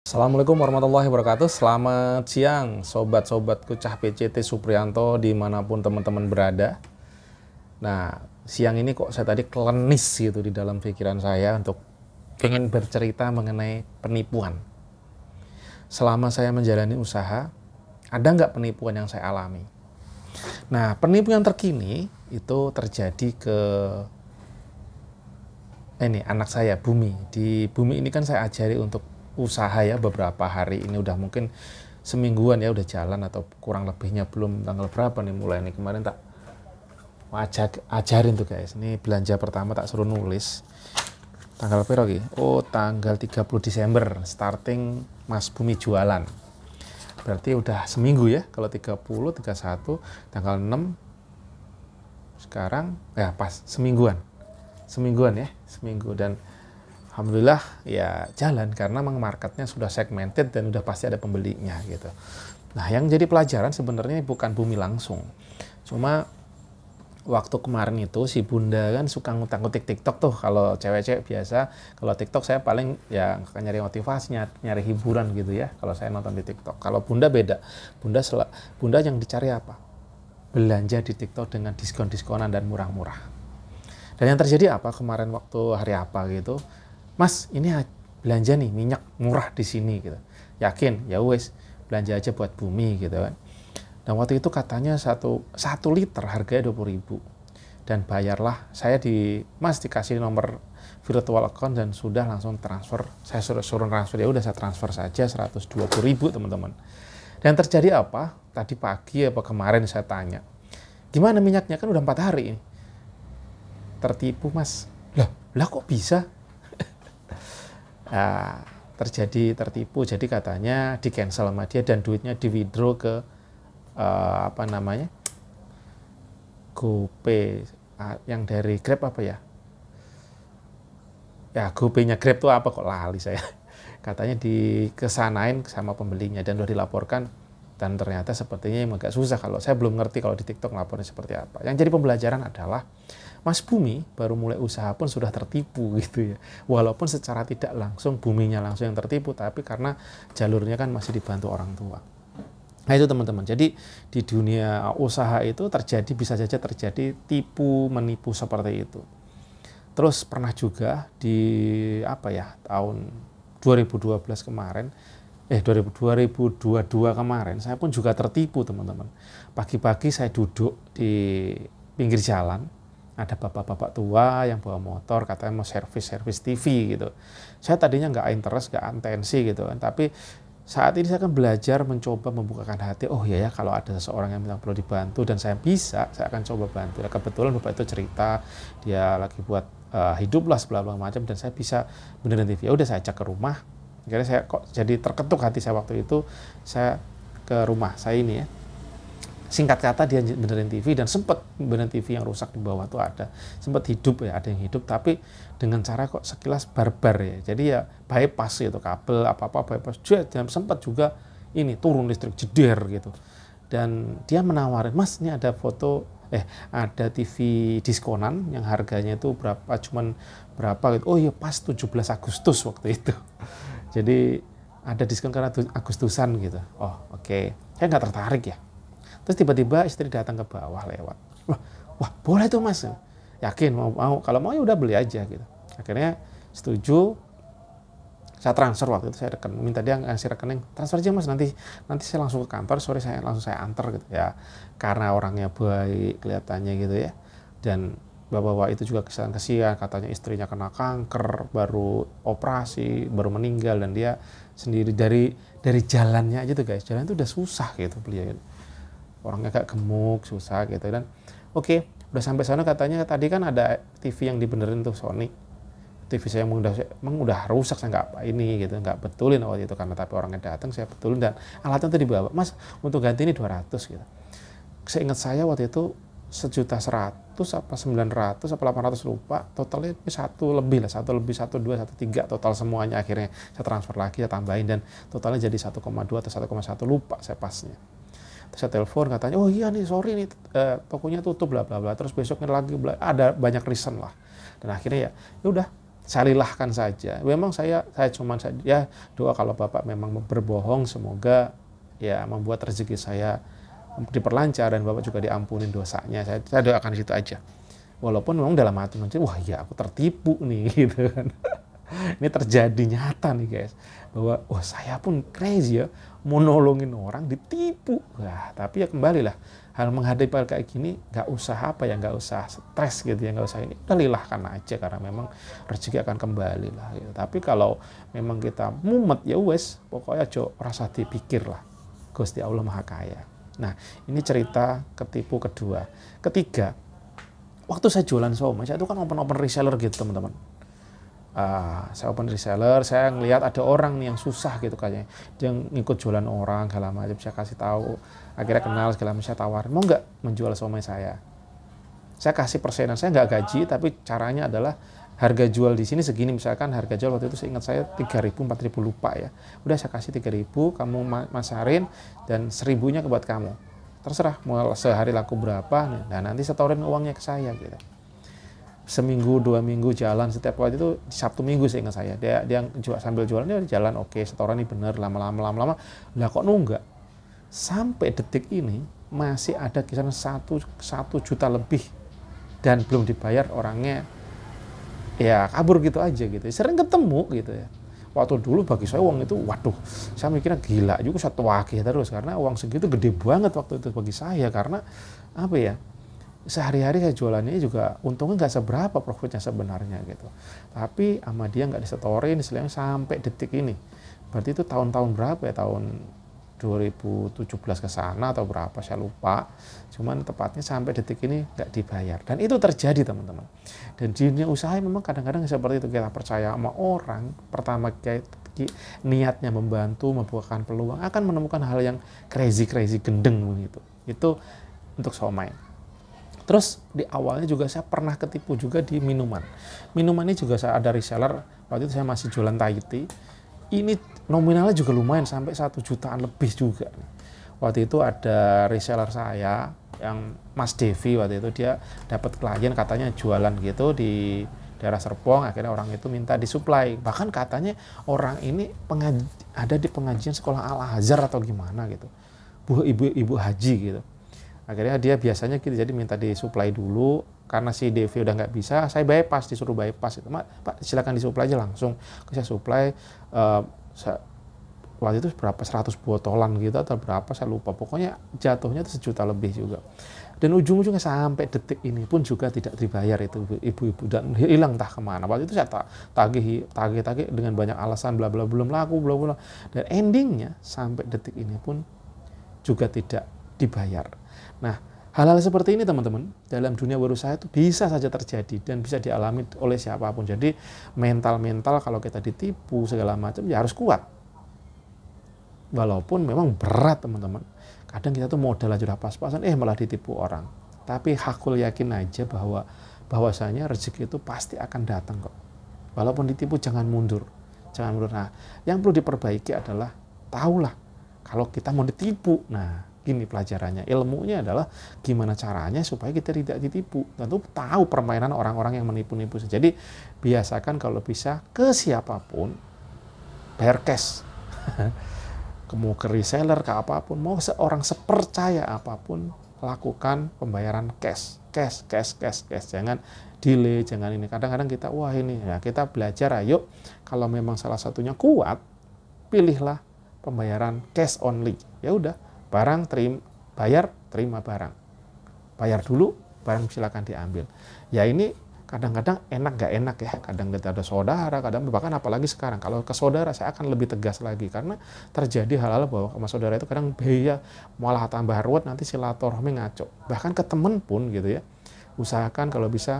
Assalamualaikum warahmatullahi wabarakatuh. Selamat siang sobat-sobatku Cah PCT Supriyanto dimanapun teman-teman berada. Nah, siang ini kok saya tadi klenis gitu di dalam pikiran saya untuk pengen bercerita mengenai penipuan. Selama saya menjalani usaha, ada nggak penipuan yang saya alami? Nah, penipuan terkini itu terjadi ke ini anak saya, Bumi. Di Bumi ini kan saya ajari untuk usaha ya beberapa hari ini udah mungkin semingguan ya udah jalan atau kurang lebihnya belum tanggal berapa nih mulai nih kemarin tak ajarin tuh guys. Ini belanja pertama tak suruh nulis tanggal berapa lagi? Oh tanggal 30 Desember starting Mas Bumi jualan. Berarti udah seminggu ya kalau 30, 31, tanggal 6 sekarang ya pas semingguan ya seminggu dan alhamdulillah ya jalan karena memang marketnya sudah segmented dan udah pasti ada pembelinya gitu. Nah yang jadi pelajaran sebenarnya bukan Bumi langsung, cuma waktu kemarin itu si bunda kan suka ngutang-ngutik TikTok tuh. Kalau cewek-cewek biasa, kalau TikTok saya paling ya nyari motivasi, nyari hiburan gitu ya kalau saya nonton di TikTok. Kalau bunda beda, bunda yang dicari apa? Belanja di TikTok dengan diskon-diskonan dan murah-murah. Dan yang terjadi apa kemarin waktu hari apa gitu, Mas ini belanja nih minyak murah di sini gitu. Yakin? Ya wes belanja aja buat Bumi gitu kan. Dan waktu itu katanya satu liter harganya 20.000 dan bayarlah saya Mas dikasih nomor virtual account dan sudah langsung transfer. Saya suruh transfer, ya udah saya transfer saja 120.000 teman-teman. Dan terjadi apa? Tadi pagi apa kemarin saya tanya, gimana minyaknya kan udah 4 hari ini. Tertipu Mas. Lah kok bisa? Nah, tertipu. Jadi katanya di cancel sama dia dan duitnya di withdraw ke GoPay yang dari Grab apa ya? Ya GoPay-nya Grab tuh apa kok lali saya. Katanya dikesanain sama pembelinya dan udah dilaporkan dan ternyata sepertinya yang agak susah kalau saya belum ngerti kalau di TikTok lapornya seperti apa. Yang jadi pembelajaran adalah Mas Bumi baru mulai usaha pun sudah tertipu gitu ya. Walaupun secara tidak langsung Buminya langsung yang tertipu, tapi karena jalurnya kan masih dibantu orang tua. Nah itu teman-teman. Jadi di dunia usaha itu bisa saja terjadi tipu menipu seperti itu. Terus pernah juga di tahun 2012 kemarin 2022 kemarin saya pun juga tertipu teman-teman. Pagi-pagi saya duduk di pinggir jalan, ada bapak-bapak tua yang bawa motor katanya mau servis TV gitu. Saya tadinya nggak interest, nggak intensi gitu kan, tapi saat ini saya akan belajar mencoba membukakan hati. Oh ya kalau ada seseorang yang bilang perlu dibantu dan saya bisa, saya akan coba bantu. Nah, kebetulan bapak itu cerita dia lagi buat hidup lah segala macam dan saya bisa benerin TV. Ya udah saya cek ke rumah. Akhirnya saya kok jadi terketuk hati saya waktu itu. Saya ke rumah saya ini ya. Singkat kata dia benerin TV dan sempat benerin TV yang rusak di bawah tuh ada. Sempat hidup ya, ada yang hidup tapi dengan cara kok sekilas barbar ya. Jadi ya bypass gitu, kabel apa-apa bypass. Dan sempat juga ini turun listrik jeder gitu. Dan dia menawarin, "Mas, ini ada ada TV diskonan yang harganya itu cuman berapa gitu." Oh iya pas 17 Agustus waktu itu. Jadi ada diskon karena Agustusan gitu. Oh oke. Saya nggak tertarik ya. Terus tiba-tiba istri datang ke bawah lewat. Wah boleh tuh Mas. Yakin mau kalau mau ya udah beli aja gitu. Akhirnya setuju. Saya transfer waktu itu, saya minta dia ngasih rekening, transfer aja Mas, nanti saya langsung ke kantor, sore saya antar gitu ya. Karena orangnya baik kelihatannya gitu ya. Dan bapak-bapak itu juga kesian katanya istrinya kena kanker, baru operasi, baru meninggal dan dia sendiri dari jalannya aja tuh guys. Jalan itu udah susah gitu beliau gitu. Orangnya agak gemuk, susah gitu dan oke, udah sampai sana katanya tadi kan ada TV yang dibenerin tuh Sony. TV saya emang udah rusak, saya nggak betulin waktu itu karena tapi orangnya datang saya betulin dan alatnya itu dibawa. Mas untuk ganti ini 200 gitu. Seingat saya waktu itu 1.100.000 apa 900 apa 800 lupa, totalnya satu lebih 1.2 1.3 total semuanya. Akhirnya saya transfer lagi, saya tambahin dan totalnya jadi 1,2 atau 1,1 lupa saya pasnya. Terus saya telepon katanya, oh iya nih sorry nih tokonya tutup bla bla bla, terus besoknya lagi ada banyak reason lah dan akhirnya ya udah saya lilahkan saja. Memang saya cuma saja doa kalau Bapak memang berbohong, semoga ya membuat rezeki saya diperlancar dan Bapak juga diampunin dosanya. Saya doakan situ aja. Walaupun memang dalam hati manusia, wah ya aku tertipu nih gitu kan. Ini terjadi nyata nih guys, bahwa wah saya pun crazy ya, mau nolongin orang ditipu. Wah, tapi ya kembalilah, hal menghadapi hal kayak gini nggak usah stres gitu ya, nggak usah ini, udah lilahkan aja karena memang rezeki akan kembali lah gitu. Tapi kalau memang kita mumet ya wes, pokoknya aja rasa dipikir lah, Gusti Allah Maha Kaya. Nah ini cerita ketipu kedua. Ketiga, waktu saya jualan somai, saya itu kan open reseller gitu teman-teman. Saya open reseller, saya ngelihat ada orang nih yang susah gitu kayaknya, dia ngikut jualan orang segala macam, saya kasih tahu, akhirnya kenal segala macam, saya tawarin mau nggak menjual somai saya kasih persenan, saya nggak gaji, tapi caranya adalah harga jual di sini segini, misalkan harga jual waktu itu seingat saya 3.000 4.000 lupa ya, udah saya kasih 3.000, kamu masarin dan 1.000-nya buat kamu, terserah mau sehari laku berapa, nah nanti setorin uangnya ke saya gitu. Seminggu 2 minggu jalan, setiap waktu itu Sabtu Minggu saya ingat saya, dia sambil jualan dia jalan, oke setoran ini bener, lama-lama lah kok nunggak, sampai detik ini masih ada kisaran 1 juta lebih dan belum dibayar, orangnya ya kabur gitu aja gitu, sering ketemu gitu ya. Waktu dulu bagi saya uang itu, waduh, saya mikirnya gila juga, saya tagih terus karena uang segitu gede banget waktu itu bagi saya, karena apa ya, sehari-hari saya jualannya juga untungnya nggak seberapa profitnya sebenarnya gitu, tapi sama dia nggak disetorin istilahnya sampai detik ini. Berarti itu tahun-tahun berapa ya, tahun 2017 ke sana atau berapa saya lupa, cuman tepatnya sampai detik ini nggak dibayar, dan itu terjadi teman-teman. Dan di dunia usaha memang kadang-kadang seperti itu, kita percaya sama orang, pertama niatnya membantu, membukakan peluang, akan menemukan hal yang crazy gendeng begitu. Itu untuk somai. Terus di awalnya juga saya pernah ketipu juga di minuman. Minuman ini juga saya ada reseller, waktu itu saya masih jualan Thai tea. Ini nominalnya juga lumayan, sampai 1 jutaan lebih juga. Waktu itu ada reseller saya yang Mas Devi, waktu itu dia dapat klien katanya jualan gitu di daerah Serpong, akhirnya orang itu minta disuplai. Bahkan katanya orang ini ada di pengajian sekolah Al-Azhar atau gimana gitu. Ibu haji gitu. Akhirnya dia biasanya gitu, jadi minta disuplai dulu, karena si Devi udah nggak bisa, saya bypass, disuruh bypass itu, Pak silakan disuplai aja langsung. Saya suplai, waktu itu berapa, 100 botolan gitu atau berapa saya lupa, pokoknya jatuhnya itu 1 juta lebih juga. Dan ujung-ujungnya sampai detik ini pun juga tidak dibayar itu ibu-ibu, dan hilang entah kemana. Waktu itu saya tagih dengan banyak alasan, bla bla, belum laku, bla bla, dan endingnya sampai detik ini pun juga tidak dibayar. Nah, hal-hal seperti ini teman-teman, dalam dunia berusaha itu bisa saja terjadi dan bisa dialami oleh siapapun. Jadi mental kalau kita ditipu segala macam ya harus kuat. Walaupun memang berat teman-teman. Kadang kita tuh modal aja udah pas-pasan, malah ditipu orang. Tapi hakul yakin aja bahwasanya rezeki itu pasti akan datang kok. Walaupun ditipu jangan mundur. Nah, yang perlu diperbaiki adalah tahulah kalau kita mau ditipu. Nah, gini pelajarannya, ilmunya adalah gimana caranya supaya kita tidak ditipu. Tentu tahu permainan orang-orang yang menipu-nipu. Jadi biasakan kalau bisa ke siapapun bayar cash. Mau ke reseller, ke apapun, mau seorang sepercaya apapun, lakukan pembayaran cash. Jangan delay, jangan ini. Kadang-kadang kita, wah ini, ya kita belajar, ayo kalau memang salah satunya kuat, pilihlah pembayaran cash only. Ya udah, barang terima barang. Bayar dulu, barang silakan diambil. Ya ini kadang-kadang enak gak enak ya. Kadang kita ada saudara, kadang bahkan apalagi sekarang. Kalau ke saudara saya akan lebih tegas lagi. Karena terjadi hal-hal bahwa sama saudara itu kadang bahaya, malah tambah ruwet, nanti silaturahmi ngaco. Bahkan ke temen pun gitu ya. Usahakan kalau bisa